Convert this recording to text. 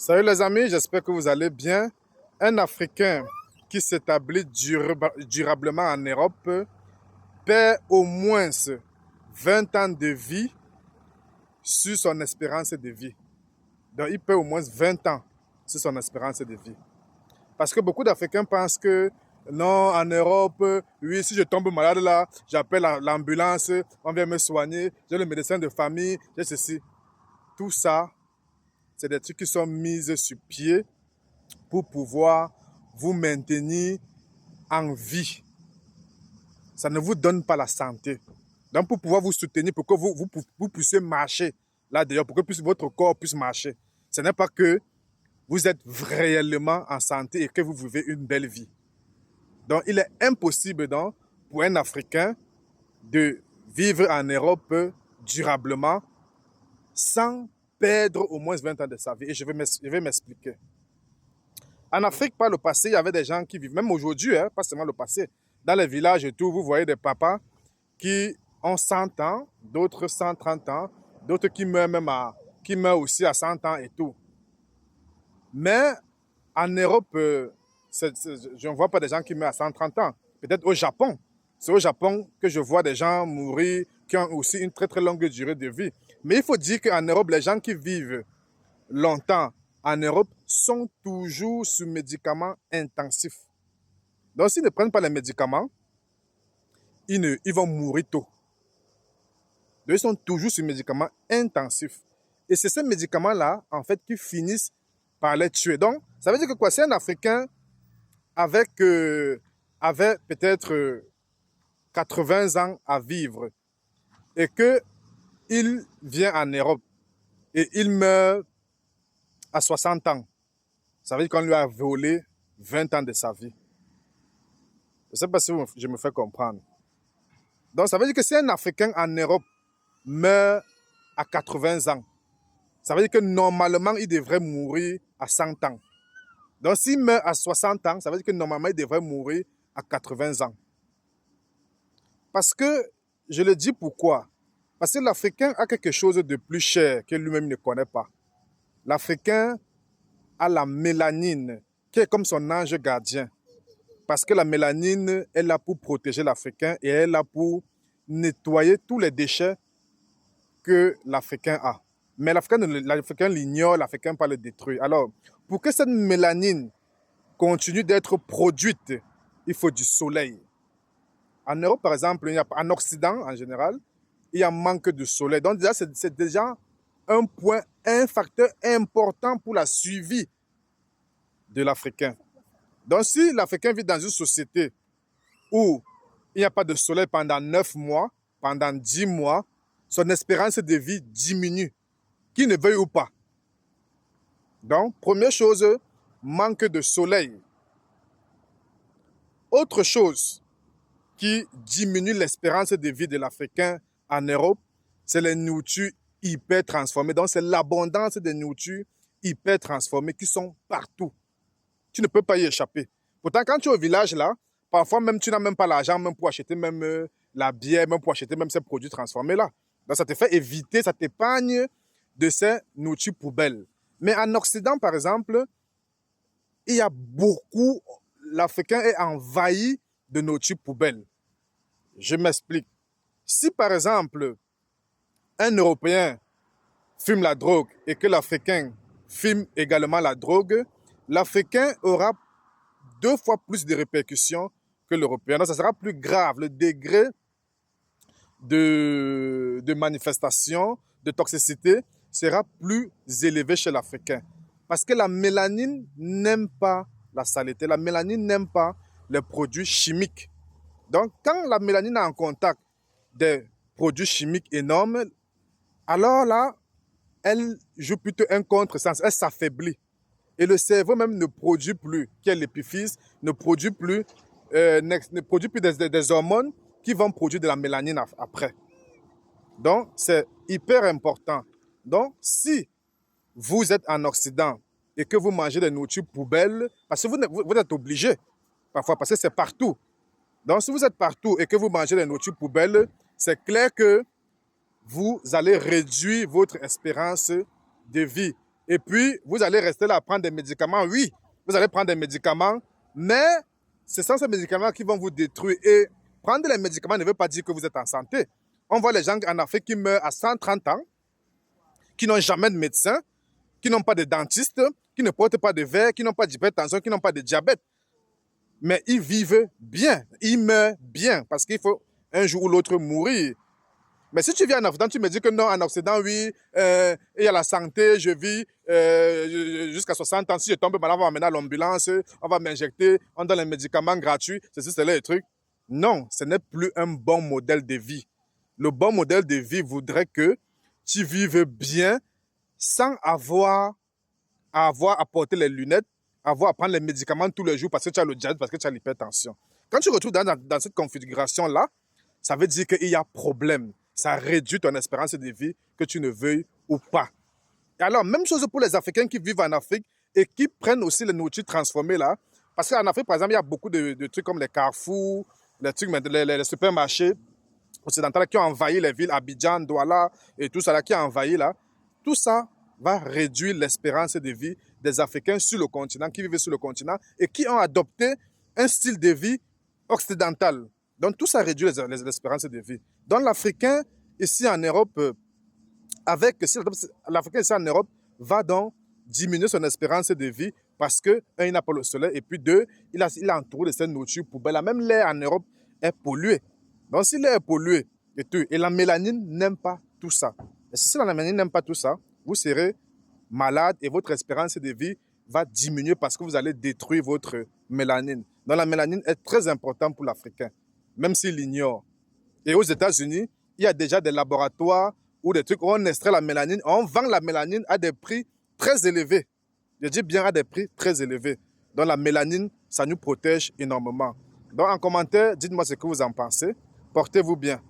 Salut les amis, j'espère que vous allez bien. Un Africain qui s'établit durablement en Europe perd au moins 20 ans de vie sur son espérance de vie. Donc il perd au moins 20 ans sur son espérance de vie. Parce que beaucoup d'Africains pensent que non, en Europe, oui, si je tombe malade là, j'appelle l'ambulance, on vient me soigner, j'ai le médecin de famille, j'ai ceci. Tout ça, c'est des trucs qui sont mis sur pied pour pouvoir vous maintenir en vie. Ça ne vous donne pas la santé. Donc, pour pouvoir vous soutenir, pour que vous puissiez marcher là d'ailleurs, pour que votre corps puisse marcher, ce n'est pas que vous êtes réellement en santé et que vous vivez une belle vie. Donc, il est impossible donc, pour un Africain de vivre en Europe durablement sans perdre au moins 20 ans de sa vie. Et je vais m'expliquer. En Afrique, par le passé, il y avait des gens qui vivent, même aujourd'hui, hein, pas seulement le passé, dans les villages et tout, vous voyez des papas qui ont 100 ans, d'autres 130 ans, d'autres qui meurent qui meurent aussi à 100 ans et tout. Mais en Europe, je ne vois pas des gens qui meurent à 130 ans. Peut-être au Japon. C'est au Japon que je vois des gens mourir qui ont aussi une très très longue durée de vie. Mais il faut dire qu'en Europe, les gens qui vivent longtemps en Europe sont toujours sous médicaments intensifs. Donc, s'ils ne prennent pas les médicaments, ils vont mourir tôt. Donc, ils sont toujours sous médicaments intensifs. Et c'est ces médicaments-là, en fait, qui finissent par les tuer. Donc, ça veut dire que quoi? C'est un Africain avait peut-être 80 ans à vivre et qu'il vient en Europe et il meurt à 60 ans. Ça veut dire qu'on lui a volé 20 ans de sa vie. Je ne sais pas si je me fais comprendre. Donc, ça veut dire que si un Africain en Europe meurt à 80 ans, ça veut dire que normalement, il devrait mourir à 100 ans. Donc, s'il meurt à 60 ans, ça veut dire que normalement, il devrait mourir à 80 ans. Parce que, je le dis pourquoi? Parce que l'Africain a quelque chose de plus cher que lui-même ne connaît pas. L'Africain a la mélanine, qui est comme son ange gardien. Parce que la mélanine est là pour protéger l'Africain et elle est là pour nettoyer tous les déchets que l'Africain a. Mais l'Africain l'ignore, l'Africain pas le détruit. Alors, pour que cette mélanine continue d'être produite, il faut du soleil. En Europe, par exemple, en Occident en général, il y a un manque de soleil. Donc déjà, c'est déjà un facteur important pour la suivi de l'Africain. Donc si l'Africain vit dans une société où il n'y a pas de soleil pendant 9 mois, pendant 10 mois, son espérance de vie diminue, qu'il ne veuille ou pas. Donc, première chose, manque de soleil. Autre chose qui diminue l'espérance de vie de l'Africain en Europe, c'est les nourritures hyper transformées. Donc, c'est l'abondance des nourritures hyper transformées qui sont partout. Tu ne peux pas y échapper. Pourtant, quand tu es au village, là, parfois même tu n'as même pas l'argent même pour acheter même la bière, même pour acheter même ces produits transformés-là. Donc, ça te fait éviter, ça t'épargne de ces nourritures poubelles. Mais en Occident, par exemple, il y a beaucoup, l'Africain est envahi de nourriture poubelles. Je m'explique. Si, par exemple, un Européen fume la drogue et que l'Africain fume également la drogue, l'Africain aura 2 fois plus de répercussions que l'Européen. Donc, ça sera plus grave. Le degré de manifestation, de toxicité sera plus élevé chez l'Africain. Parce que la mélanine n'aime pas la saleté. La mélanine n'aime pas les produits chimiques. Donc, quand la mélanine est en contact des produits chimiques énormes, alors là, elle joue plutôt un contresens. Elle s'affaiblit. Et le cerveau même ne produit plus, qui est l'épiphyse, ne produit plus des hormones qui vont produire de la mélanine après. Donc, c'est hyper important. Donc, si vous êtes en Occident et que vous mangez des nourritures poubelles, parce que vous êtes obligé, parfois, parce que c'est partout. Donc, si vous êtes partout et que vous mangez des nourritures poubelles, c'est clair que vous allez réduire votre espérance de vie. Et puis, vous allez rester là à prendre des médicaments. Oui, vous allez prendre des médicaments, mais ce sont ces médicaments qui vont vous détruire. Et prendre les médicaments ne veut pas dire que vous êtes en santé. On voit les gens en Afrique qui meurent à 130 ans, qui n'ont jamais de médecin, qui n'ont pas de dentiste, qui ne portent pas de verre, qui n'ont pas d'hypertension, qui n'ont pas de diabète. Mais ils vivent bien, ils meurent bien, parce qu'il faut un jour ou l'autre mourir. Mais si tu viens en Occident, tu me dis que non, en Occident, oui, il y a la santé, je vis jusqu'à 60 ans. Si je tombe malade, on va m'emmener à l'ambulance, on va m'injecter, on donne les médicaments gratuits, c'est là les trucs. Non, ce n'est plus un bon modèle de vie. Le bon modèle de vie voudrait que tu vives bien sans avoir à porter les lunettes, avoir à prendre les médicaments tous les jours parce que tu as le diabète, parce que tu as l'hypertension. Quand tu retrouves dans cette configuration-là, ça veut dire qu'il y a problème. Ça réduit ton espérance de vie, que tu ne veuilles ou pas. Et alors, même chose pour les Africains qui vivent en Afrique et qui prennent aussi les nourritures transformées là. Parce qu'en Afrique, par exemple, il y a beaucoup de trucs comme les carrefours, les supermarchés occidentaux qui ont envahi les villes, Abidjan, Douala et tout ça là, qui a envahi là. Tout ça va réduire l'espérance de vie des Africains sur le continent, qui vivent sur le continent et qui ont adopté un style de vie occidental. Donc tout ça réduit l'espérance de vie. Donc l'Africain ici en Europe, l'Africain ici en Europe va donc diminuer son espérance de vie parce que, un, il n'a pas le soleil et puis deux, il est entouré de cette nourriture poubelle. Même l'air en Europe est pollué. Donc si l'air est pollué et la mélanine n'aime pas tout ça. Et si la mélanine n'aime pas tout ça, vous serez malade et votre espérance de vie va diminuer parce que vous allez détruire votre mélanine. Donc la mélanine est très importante pour l'Africain, même s'il l'ignore. Et aux États-Unis, il y a déjà des laboratoires ou des trucs où on extrait la mélanine, on vend la mélanine à des prix très élevés. Je dis bien à des prix très élevés. Donc la mélanine, ça nous protège énormément. Donc en commentaire, dites-moi ce que vous en pensez. Portez-vous bien.